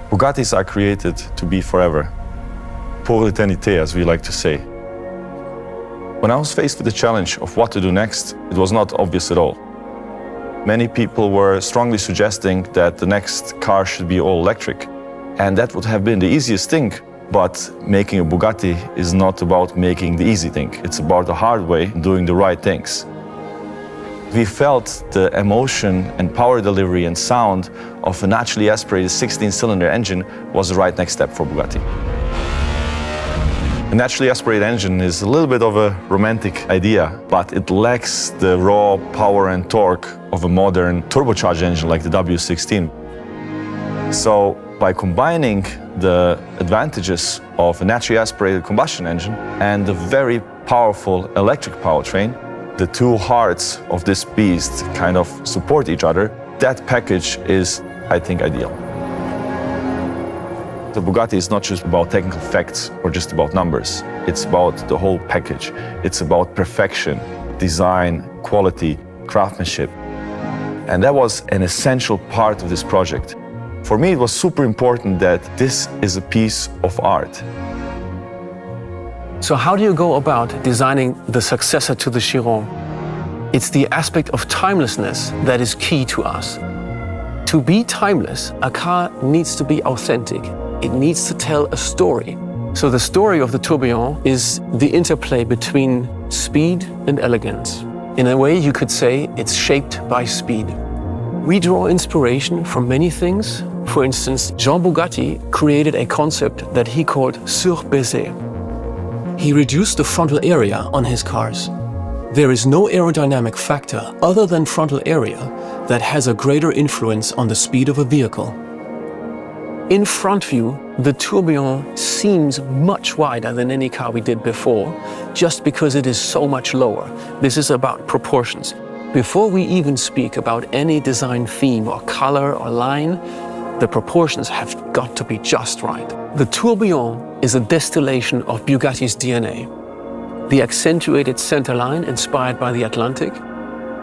Bugattis are created to be forever. Pour l'éternité, as we like to say. When I was faced with the challenge of what to do next, it was not obvious at all. Many people were strongly suggesting that the next car should be all electric. And that would have been the easiest thing. But making a Bugatti is not about making the easy thing. It's about the hard way, doing the right things. We felt the emotion and power delivery and sound of a naturally aspirated 16-cylinder engine was the right next step for Bugatti. A naturally aspirated engine is a little bit of a romantic idea, but it lacks the raw power and torque of a modern turbocharged engine like the W16. So by combining the advantages of a naturally aspirated combustion engine and the very powerful electric powertrain, the two hearts of this beast kind of support each other. That package is, I think, ideal. The Bugatti is not just about technical facts or just about numbers. It's about the whole package. It's about perfection, design, quality, craftsmanship. And that was an essential part of this project. For me, it was super important that this is a piece of art. So how do you go about designing the successor to the Chiron? It's the aspect of timelessness that is key to us. To be timeless, a car needs to be authentic. It needs to tell a story. So the story of the Tourbillon is the interplay between speed and elegance. In a way, you could say it's shaped by speed. We draw inspiration from many things. For instance, Jean Bugatti created a concept that he called surbaiser. He reduced the frontal area on his cars. There is no aerodynamic factor other than frontal area that has a greater influence on the speed of a vehicle. In front view, the Tourbillon seems much wider than any car we did before, just because it is so much lower. This is about proportions. Before we even speak about any design theme or color or line, the proportions have got to be just right. The Tourbillon is a distillation of Bugatti's DNA. The accentuated center line inspired by the Atlantic,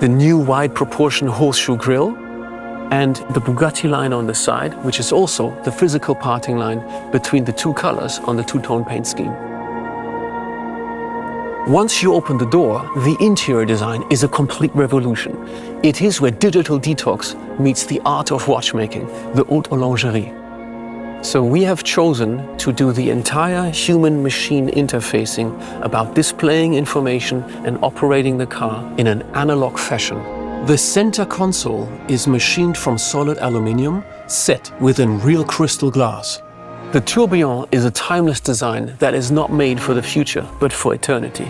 the new wide proportion horseshoe grille, and the Bugatti line on the side, which is also the physical parting line between the two colors on the two-tone paint scheme. Once you open the door, the interior design is a complete revolution. It is where digital detox meets the art of watchmaking, the haute horlogerie. So we have chosen to do the entire human-machine interfacing about displaying information and operating the car in an analog fashion. The center console is machined from solid aluminium, set within real crystal glass. The Tourbillon is a timeless design that is not made for the future, but for eternity.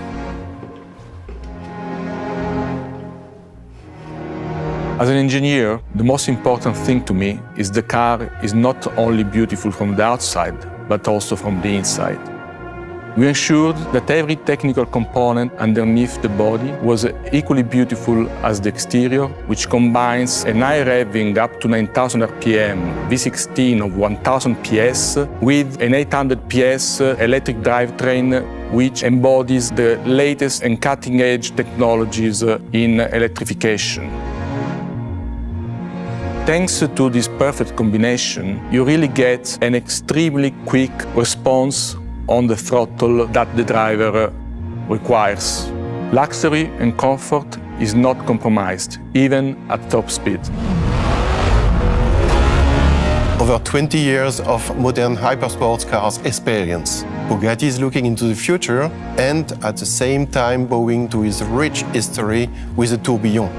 As an engineer, the most important thing to me is the car is not only beautiful from the outside, but also from the inside. We ensured that every technical component underneath the body was equally beautiful as the exterior, which combines an high revving up to 9,000 RPM V16 of 1,000 PS with an 800 PS electric drivetrain, which embodies the latest and cutting-edge technologies in electrification. Thanks to this perfect combination, you really get an extremely quick response on the throttle that the driver requires. Luxury and comfort is not compromised, even at top speed. Over 20 years of modern hypersports cars experience, Bugatti is looking into the future and at the same time bowing to his rich history with the Tourbillon.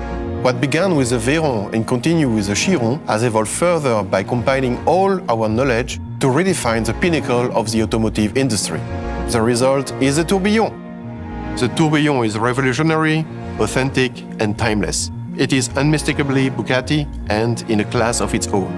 What began with the Veyron and continued with the Chiron has evolved further by combining all our knowledge to redefine the pinnacle of the automotive industry. The result is the Tourbillon. The Tourbillon is revolutionary, authentic and timeless. It is unmistakably Bugatti and in a class of its own.